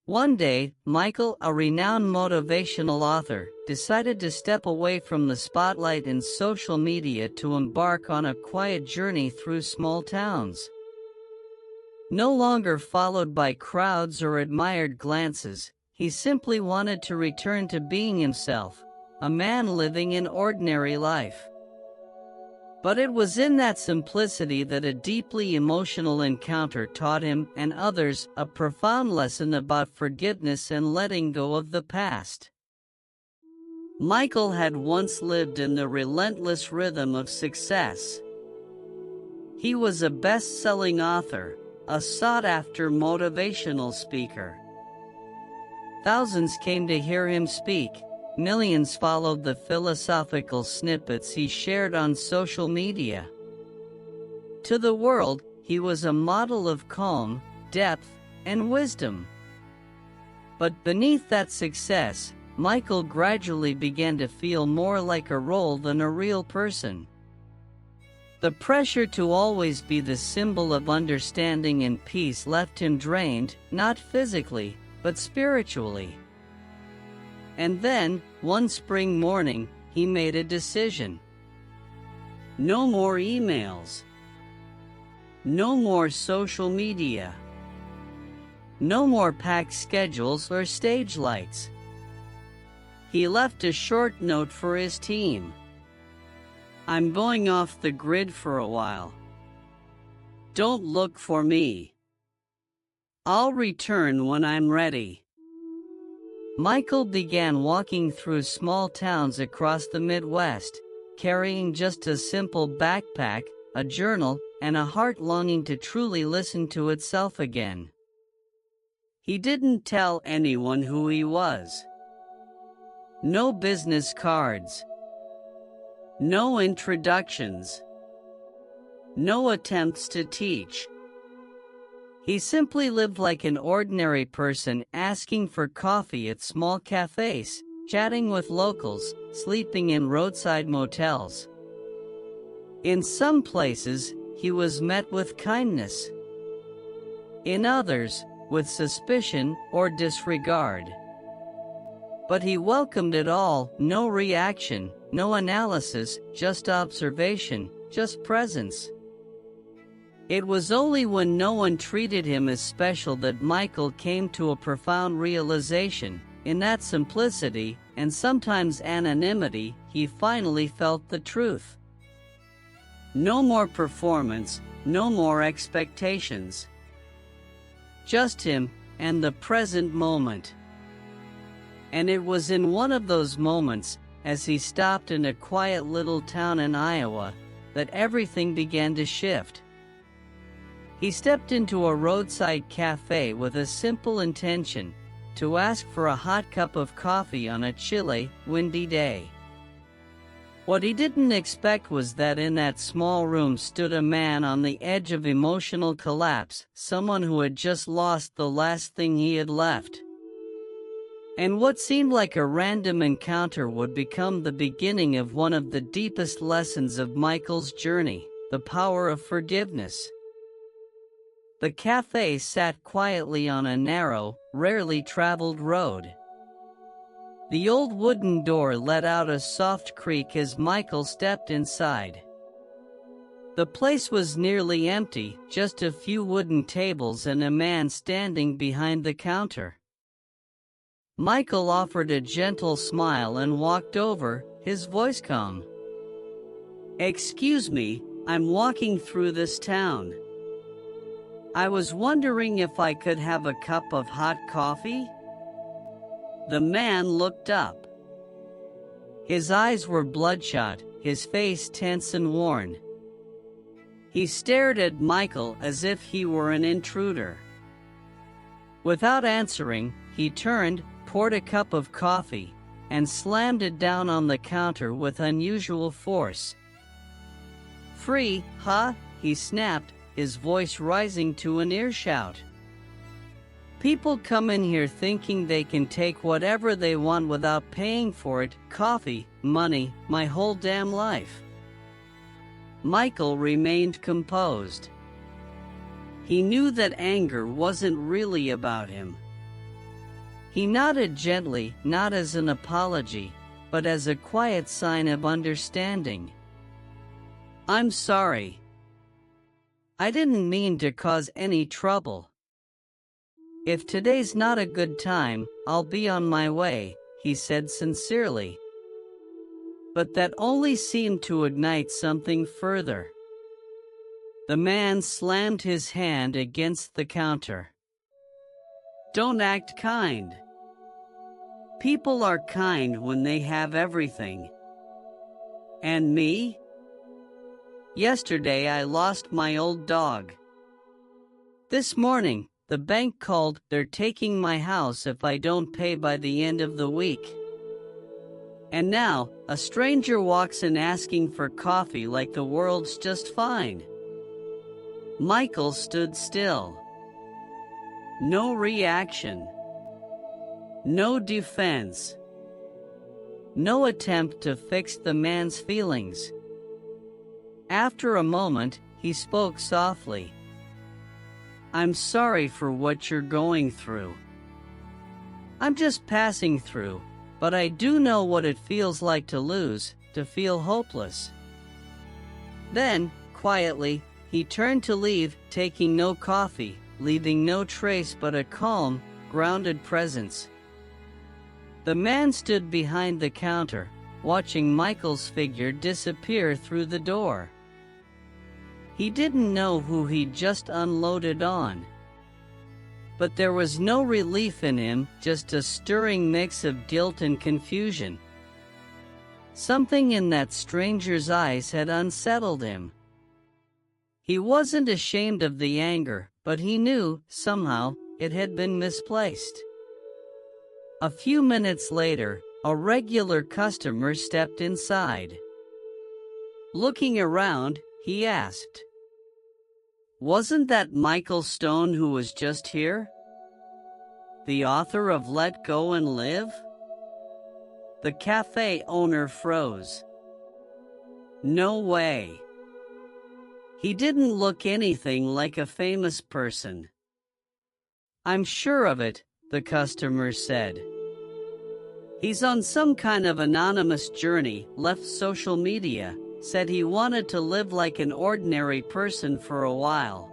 One day, Michael, a renowned motivational author, decided to step away from the spotlight in social media to embark on a quiet journey through small towns. No longer followed by crowds or admired glances, he simply wanted to return to being himself, a man living an ordinary life. But it was in that simplicity that a deeply emotional encounter taught him and others a profound lesson about forgiveness and letting go of the past. Michael had once lived in the relentless rhythm of success. He was a best-selling author, a sought-after motivational speaker. Thousands came to hear him speak. Millions followed the philosophical snippets he shared on social media. To the world, he was a model of calm, depth, and wisdom. But beneath that success, Michael gradually began to feel more like a role than a real person. The pressure to always be the symbol of understanding and peace left him drained, not physically, but spiritually. And then, one spring morning, he made a decision. No more emails. No more social media. No more packed schedules or stage lights. He left a short note for his team. I'm going off the grid for a while. Don't look for me. I'll return when I'm ready. Michael began walking through small towns across the Midwest, carrying just a simple backpack, a journal, and a heart longing to truly listen to itself again. He didn't tell anyone who he was. No business cards. No introductions. No attempts to teach. He simply lived like an ordinary person, asking for coffee at small cafes, chatting with locals, sleeping in roadside motels. In some places, he was met with kindness. In others, with suspicion or disregard. But he welcomed it all, no reaction, no analysis, just observation, just presence. It was only when no one treated him as special that Michael came to a profound realization. In that simplicity, and sometimes anonymity, he finally felt the truth. No more performance, no more expectations. Just him, and the present moment. And it was in one of those moments, as he stopped in a quiet little town in Iowa, that everything began to shift. He stepped into a roadside cafe with a simple intention, to ask for a hot cup of coffee on a chilly, windy day. What he didn't expect was that in that small room stood a man on the edge of emotional collapse, someone who had just lost the last thing he had left. And what seemed like a random encounter would become the beginning of one of the deepest lessons of Michael's journey, the power of forgiveness. The cafe sat quietly on a narrow, rarely traveled road. The old wooden door let out a soft creak as Michael stepped inside. The place was nearly empty, just a few wooden tables and a man standing behind the counter. Michael offered a gentle smile and walked over, his voice calm. "Excuse me, I'm walking through this town. I was wondering if I could have a cup of hot coffee?" The man looked up. His eyes were bloodshot, his face tense and worn. He stared at Michael as if he were an intruder. Without answering, he turned, poured a cup of coffee, and slammed it down on the counter with unusual force. "Free, huh?" he snapped, his voice rising to an earshout. "People come in here thinking they can take whatever they want without paying for it, coffee, money, my whole damn life." Michael remained composed. He knew that anger wasn't really about him. He nodded gently, not as an apology, but as a quiet sign of understanding. "I'm sorry. I didn't mean to cause any trouble. If today's not a good time, I'll be on my way," he said sincerely. But that only seemed to ignite something further. The man slammed his hand against the counter. "Don't act kind. People are kind when they have everything. And me? Yesterday I lost my old dog. This morning, the bank called. They're taking my house if I don't pay by the end of the week. And now, a stranger walks in asking for coffee like the world's just fine." Michael stood still. No reaction. No defense. No attempt to fix the man's feelings. After a moment, he spoke softly. "I'm sorry for what you're going through. I'm just passing through, but I do know what it feels like to lose, to feel hopeless." Then, quietly, he turned to leave, taking no coffee, leaving no trace but a calm, grounded presence. The man stood behind the counter, watching Michael's figure disappear through the door. He didn't know who he'd just unloaded on. But there was no relief in him, just a stirring mix of guilt and confusion. Something in that stranger's eyes had unsettled him. He wasn't ashamed of the anger, but he knew, somehow, it had been misplaced. A few minutes later, a regular customer stepped inside. Looking around, he asked, "Wasn't that Michael Stone who was just here? The author of Let Go and Live?" The cafe owner froze. No way. He didn't look anything like a famous person. "I'm sure of it," the customer said. "He's on some kind of anonymous journey, left social media, said he wanted to live like an ordinary person for a while.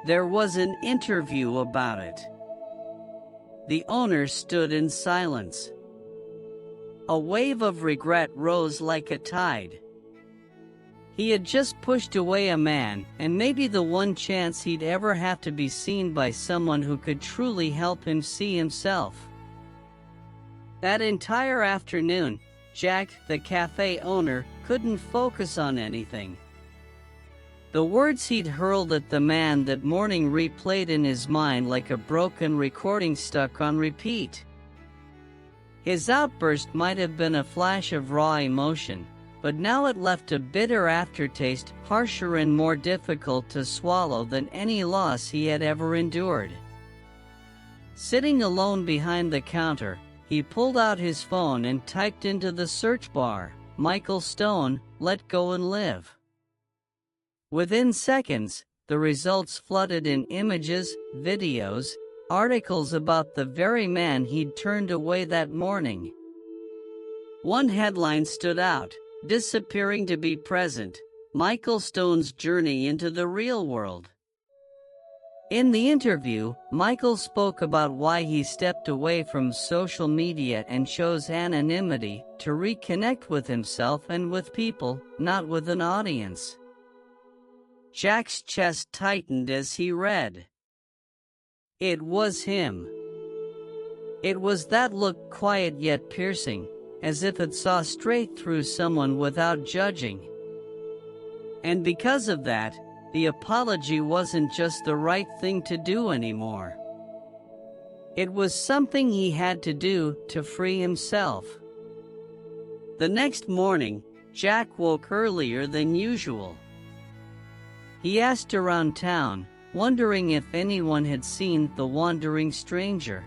There was an interview about it." The owner stood in silence. A wave of regret rose like a tide. He had just pushed away a man, and maybe the one chance he'd ever have to be seen by someone who could truly help him see himself. That entire afternoon, Jack, the cafe owner, couldn't focus on anything. The words he'd hurled at the man that morning replayed in his mind like a broken recording stuck on repeat. His outburst might have been a flash of raw emotion, but now it left a bitter aftertaste, harsher and more difficult to swallow than any loss he had ever endured. Sitting alone behind the counter, he pulled out his phone and typed into the search bar, "Michael Stone, Let Go and Live." Within seconds, the results flooded in images, videos, articles about the very man he'd turned away that morning. One headline stood out, "Disappearing to be Present, Michael Stone's Journey into the Real World." In the interview, Michael spoke about why he stepped away from social media and chose anonymity to reconnect with himself and with people, not with an audience. Jack's chest tightened as he read. It was him. It was that look, quiet yet piercing, as if it saw straight through someone without judging. And because of that, the apology wasn't just the right thing to do anymore. It was something he had to do to free himself. The next morning, Jack woke earlier than usual. He asked around town, wondering if anyone had seen the wandering stranger.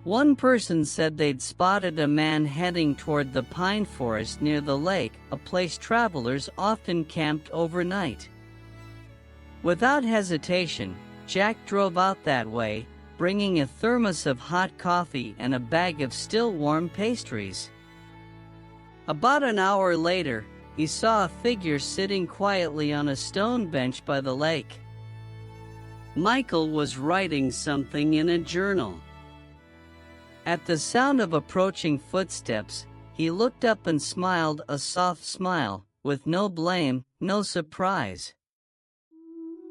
One person said they'd spotted a man heading toward the pine forest near the lake, a place travelers often camped overnight. Without hesitation, Jack drove out that way, bringing a thermos of hot coffee and a bag of still warm pastries. About an hour later, he saw a figure sitting quietly on a stone bench by the lake. Michael was writing something in a journal. At the sound of approaching footsteps, he looked up and smiled a soft smile, with no blame, no surprise.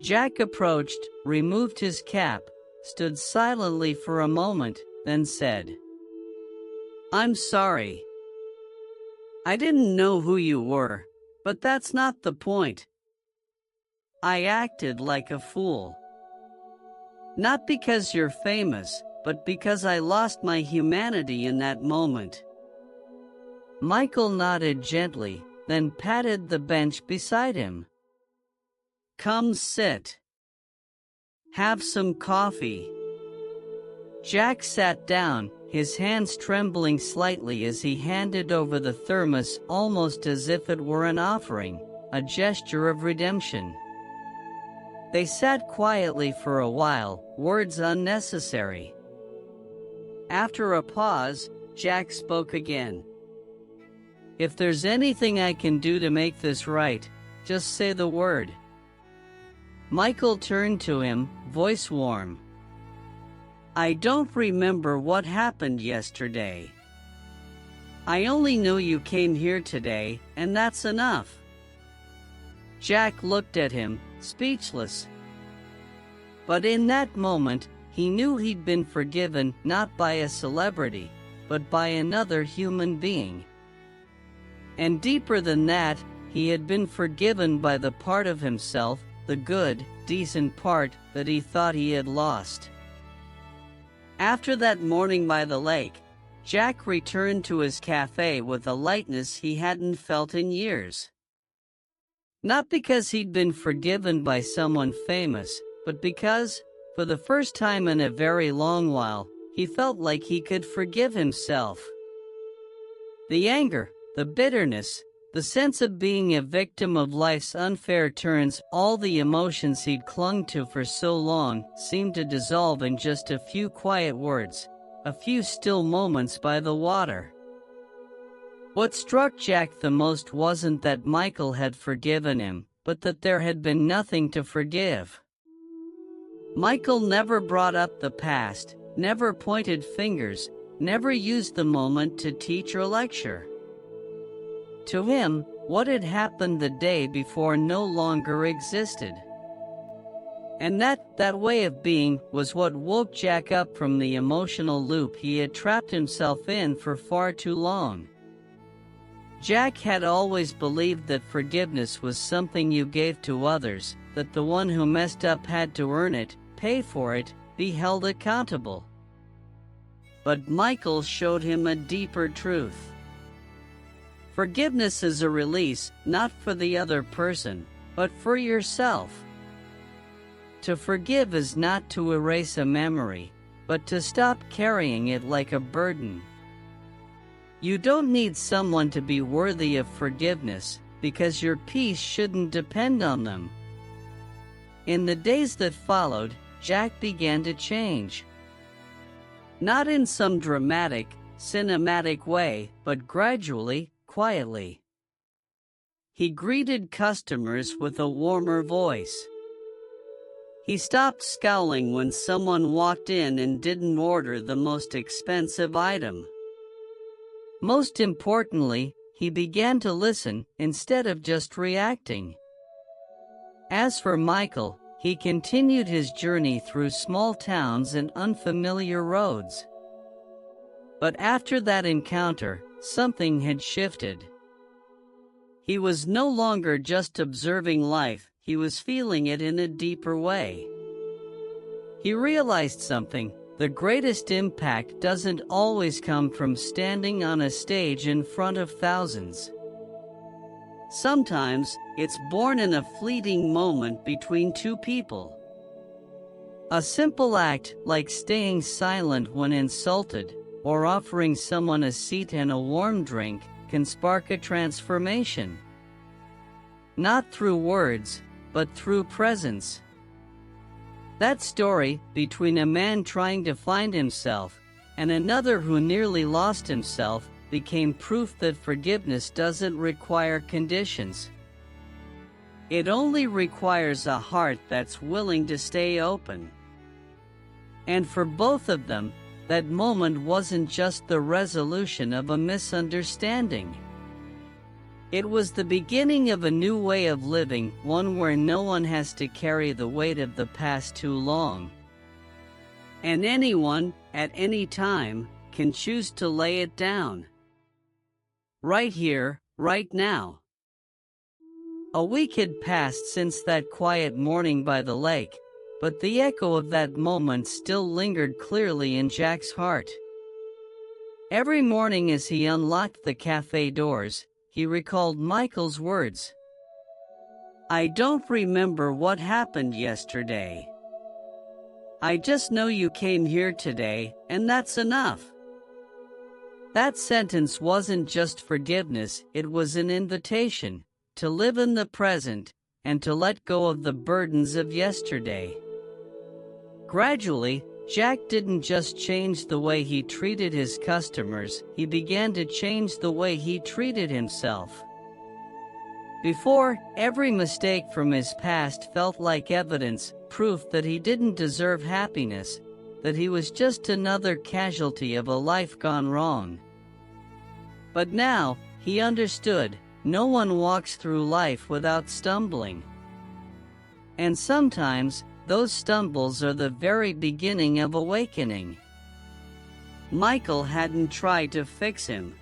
Jack approached, removed his cap, stood silently for a moment, then said, "I'm sorry. I didn't know who you were, but that's not the point. I acted like a fool. Not because you're famous, but because I lost my humanity in that moment." Michael nodded gently, then patted the bench beside him. "Come sit. Have some coffee." Jack sat down, his hands trembling slightly as he handed over the thermos almost as if it were an offering, a gesture of redemption. They sat quietly for a while, words unnecessary. After a pause, Jack spoke again. "If there's anything I can do to make this right, just say the word." Michael turned to him, voice warm. "I don't remember what happened yesterday. I only know you came here today, and that's enough." Jack looked at him, speechless. But in that moment, he knew he'd been forgiven not by a celebrity, but by another human being. And deeper than that, he had been forgiven by the part of himself, the good, decent part that he thought he had lost. After that morning by the lake, Jack returned to his cafe with a lightness he hadn't felt in years. Not because he'd been forgiven by someone famous, but because, for the first time in a very long while, he felt like he could forgive himself. The anger, the bitterness, the sense of being a victim of life's unfair turns, all the emotions he'd clung to for so long, seemed to dissolve in just a few quiet words, a few still moments by the water. What struck Jack the most wasn't that Michael had forgiven him, but that there had been nothing to forgive. Michael never brought up the past, never pointed fingers, never used the moment to teach or lecture. To him, what had happened the day before no longer existed. And that way of being was what woke Jack up from the emotional loop he had trapped himself in for far too long. Jack had always believed that forgiveness was something you gave to others, that the one who messed up had to earn it, pay for it, be held accountable. But Michael showed him a deeper truth. Forgiveness is a release, not for the other person, but for yourself. To forgive is not to erase a memory, but to stop carrying it like a burden. You don't need someone to be worthy of forgiveness, because your peace shouldn't depend on them. In the days that followed, Jack began to change. Not in some dramatic, cinematic way, but gradually, quietly. He greeted customers with a warmer voice. He stopped scowling when someone walked in and didn't order the most expensive item. Most importantly, he began to listen instead of just reacting. As for Michael, he continued his journey through small towns and unfamiliar roads. But after that encounter, something had shifted. He was no longer just observing life, he was feeling it in a deeper way. He realized something: the greatest impact doesn't always come from standing on a stage in front of thousands. Sometimes, it's born in a fleeting moment between two people. A simple act like staying silent when insulted, or offering someone a seat and a warm drink, can spark a transformation. Not through words, but through presence. That story, between a man trying to find himself and another who nearly lost himself, became proof that forgiveness doesn't require conditions. It only requires a heart that's willing to stay open. And for both of them, that moment wasn't just the resolution of a misunderstanding. It was the beginning of a new way of living, one where no one has to carry the weight of the past too long. And anyone, at any time, can choose to lay it down. Right here, right now. A week had passed since that quiet morning by the lake, but the echo of that moment still lingered clearly in Jack's heart. Every morning as he unlocked the cafe doors, he recalled Michael's words. "I don't remember what happened yesterday. I just know you came here today, and that's enough." That sentence wasn't just forgiveness, it was an invitation to live in the present and to let go of the burdens of yesterday. Gradually, Jack didn't just change the way he treated his customers, he began to change the way he treated himself. Before, every mistake from his past felt like evidence, proof that he didn't deserve happiness, that he was just another casualty of a life gone wrong. But now, he understood, no one walks through life without stumbling. And sometimes, those stumbles are the very beginning of awakening. Michael hadn't tried to fix him.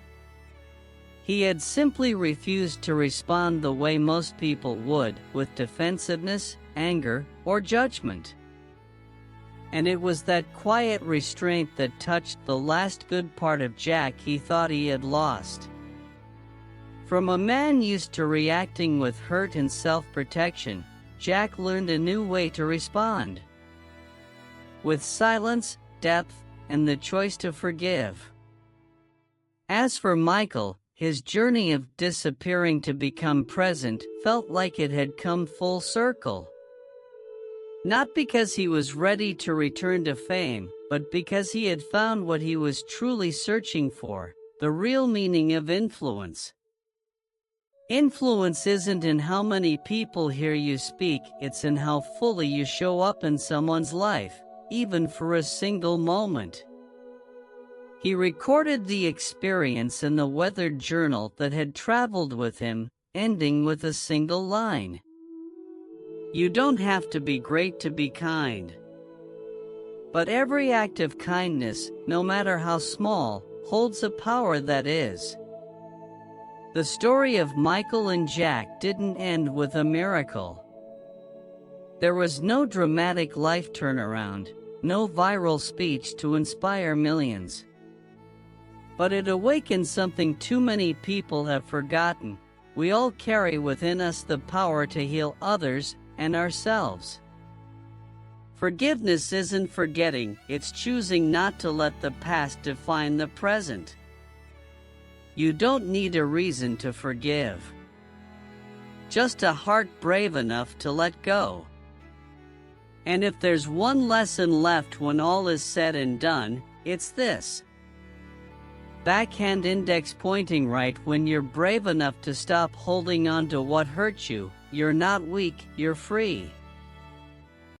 He had simply refused to respond the way most people would, with defensiveness, anger, or judgment. And it was that quiet restraint that touched the last good part of Jack he thought he had lost. From a man used to reacting with hurt and self-protection, Jack learned a new way to respond. With silence, depth, and the choice to forgive. As for Michael, his journey of disappearing to become present felt like it had come full circle. Not because he was ready to return to fame, but because he had found what he was truly searching for, the real meaning of influence. Influence isn't in how many people hear you speak, it's in how fully you show up in someone's life, even for a single moment. He recorded the experience in the weathered journal that had traveled with him, ending with a single line. "You don't have to be great to be kind. But every act of kindness, no matter how small, holds a power that is." The story of Michael and Jack didn't end with a miracle. There was no dramatic life turnaround, no viral speech to inspire millions. But it awakened something too many people have forgotten. We all carry within us the power to heal others and ourselves. Forgiveness isn't forgetting, it's choosing not to let the past define the present. You don't need a reason to forgive. Just a heart brave enough to let go. And if there's one lesson left when all is said and done, it's this. Backhand index pointing right. When you're brave enough to stop holding on to what hurt you, you're not weak, you're free.